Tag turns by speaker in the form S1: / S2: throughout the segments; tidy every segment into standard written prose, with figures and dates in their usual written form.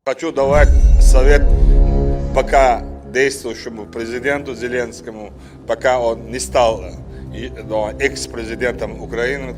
S1: Хочу давать совет пока действующему президенту Зеленскому, пока он не стал экс-президентом Украины.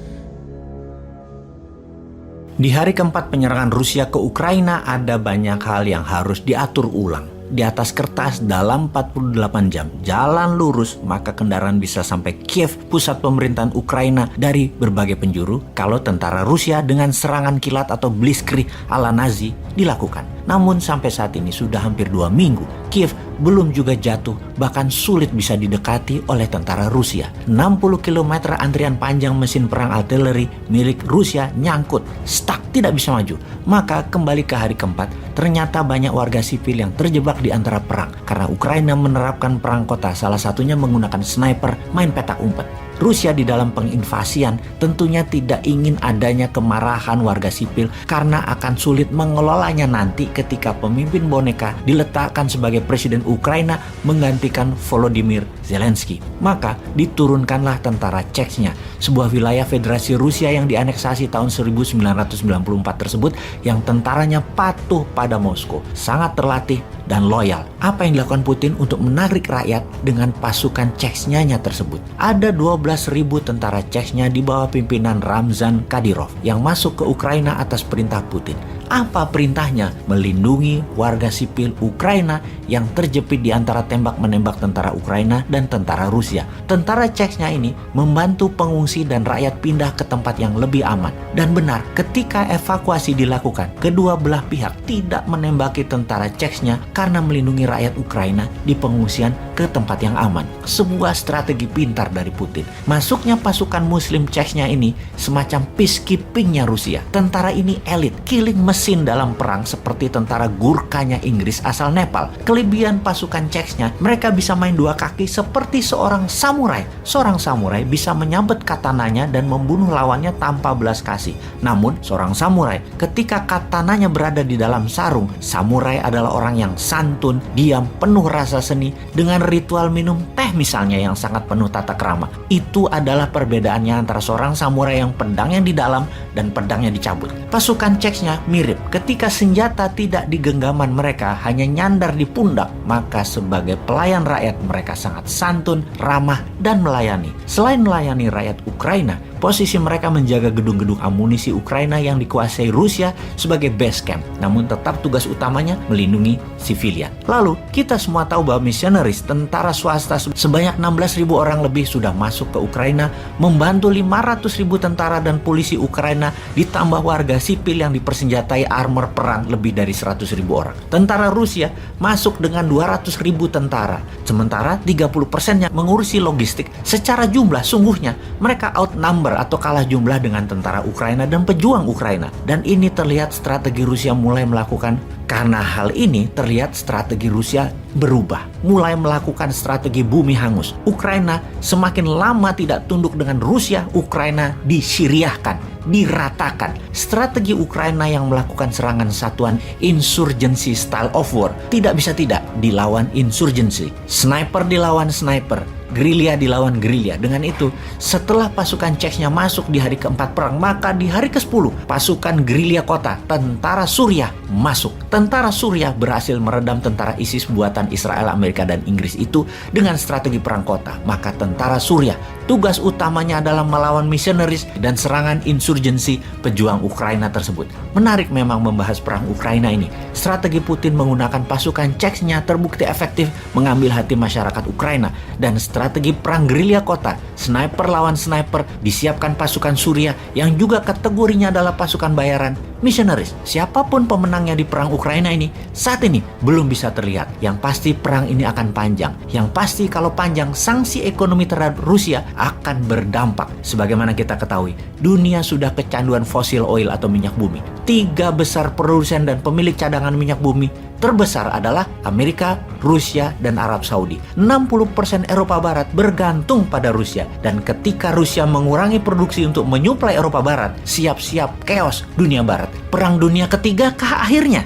S2: Di hari keempat penyerangan Rusia ke Ukraina ada banyak hal yang harus diatur ulang. Di atas kertas dalam 48 jam jalan lurus maka kendaraan bisa sampai Kiev, pusat pemerintahan Ukraina, dari berbagai penjuru kalau tentara Rusia dengan serangan kilat atau blitzkrieg ala Nazi dilakukan. Namun sampai saat ini sudah hampir 2 minggu Kiev belum juga jatuh, bahkan sulit bisa didekati oleh tentara Rusia. 60 km antrian panjang mesin perang artileri milik Rusia nyangkut, stuck, tidak bisa maju. Maka kembali ke hari keempat, ternyata banyak warga sipil yang terjebak di antara perang karena Ukraina menerapkan perang kota, salah satunya menggunakan sniper, main petak umpet. Rusia di dalam penginvasian tentunya tidak ingin adanya kemarahan warga sipil karena akan sulit mengelolanya nanti ketika pemimpin boneka diletakkan sebagai presiden Ukraina menggantikan Volodymyr Zelensky. Maka diturunkanlah tentara Chechnya, sebuah wilayah Federasi Rusia yang dianeksasi tahun 1994 tersebut, yang tentaranya patuh pada Moskow, sangat terlatih dan loyal. Apa yang dilakukan Putin untuk menarik rakyat dengan pasukan Chechnya tersebut? Ada 12.000 tentara Chechnya di bawah pimpinan Ramzan Kadyrov yang masuk ke Ukraina atas perintah Putin. Apa perintahnya? Melindungi warga sipil Ukraina yang terjepit di antara tembak-menembak tentara Ukraina dan tentara Rusia. Tentara Chechnya ini membantu pengungsi dan rakyat pindah ke tempat yang lebih aman. Dan benar, ketika evakuasi dilakukan, kedua belah pihak tidak menembaki tentara Chechnya karena melindungi rakyat Ukraina di pengungsian ke tempat yang aman. Sebuah strategi pintar dari Putin. Masuknya pasukan muslim Chechnya ini semacam peacekeepingnya Rusia. Tentara ini elit, killing mesin dalam perang seperti tentara Gurkhanya Inggris asal Nepal. Kelebihan pasukan Chechnya, mereka bisa main dua kaki seperti seorang samurai. Seorang samurai bisa menyabet katananya dan membunuh lawannya tanpa belas kasih. Namun, seorang samurai ketika katananya berada di dalam sarung, samurai adalah orang yang santun, diam, penuh rasa seni, dengan ritual minum teh misalnya yang sangat penuh tata krama. Itu adalah perbedaannya antara seorang samurai yang pedangnya di dalam dan pedangnya dicabut. Pasukan Chechnya mirip. Ketika senjata tidak di genggaman mereka, hanya nyandar di pundak, maka sebagai pelayan rakyat mereka sangat santun, ramah, dan melayani. Selain melayani rakyat Ukraina, posisi mereka menjaga gedung-gedung amunisi Ukraina yang dikuasai Rusia sebagai base camp. Namun tetap tugas utamanya melindungi sivilian. Lalu kita semua tahu bahwa missionaries, tentara swasta sebanyak 16.000 orang lebih sudah masuk ke Ukraina, membantu 500.000 tentara dan polisi Ukraina, ditambah warga sipil yang dipersenjatai armor perang lebih dari 100.000 orang. Tentara Rusia masuk dengan 200.000 tentara, sementara 30%-nya mengurusi logistik. Secara jumlah sungguhnya mereka outnumber atau kalah jumlah dengan tentara Ukraina dan pejuang Ukraina. Dan ini terlihat strategi Rusia mulai melakukan. Karena hal ini terlihat strategi Rusia berubah, mulai melakukan strategi bumi hangus. Ukraina semakin lama tidak tunduk dengan Rusia, Ukraina disiriahkan, diratakan. Strategi Ukraina yang melakukan serangan satuan insurgency style of war tidak bisa tidak dilawan insurgency. Sniper dilawan sniper, gerilya dilawan gerilya. Dengan itu, setelah pasukan Chechnya masuk di hari keempat perang, maka di hari ke-10 pasukan gerilya kota, tentara Suriah masuk. Tentara Suriah berhasil meredam tentara ISIS buatan Israel, Amerika, dan Inggris itu dengan strategi perang kota. Maka tentara Suriah tugas utamanya adalah melawan missionaries dan serangan insurgensi pejuang Ukraina tersebut. Menarik memang membahas perang Ukraina ini. Strategi Putin menggunakan pasukan Chechnya terbukti efektif mengambil hati masyarakat Ukraina, dan strategi perang gerilya kota, sniper lawan sniper, disiapkan pasukan Suriah yang juga kategorinya adalah pasukan bayaran missionaries. Siapapun pemenangnya di perang Ukraina ini saat ini belum bisa terlihat. Yang pasti perang ini akan panjang. Yang pasti kalau panjang, sanksi ekonomi terhadap Rusia akan berdampak. Sebagaimana kita ketahui, dunia sudah kecanduan fosil oil atau minyak bumi. 3 besar produsen dan pemilik cadangan minyak bumi terbesar adalah Amerika, Rusia, dan Arab Saudi. 60% Eropa Barat bergantung pada Rusia. Dan ketika Rusia mengurangi produksi untuk menyuplai Eropa Barat, siap-siap chaos dunia Barat. Perang dunia ketiga kah akhirnya?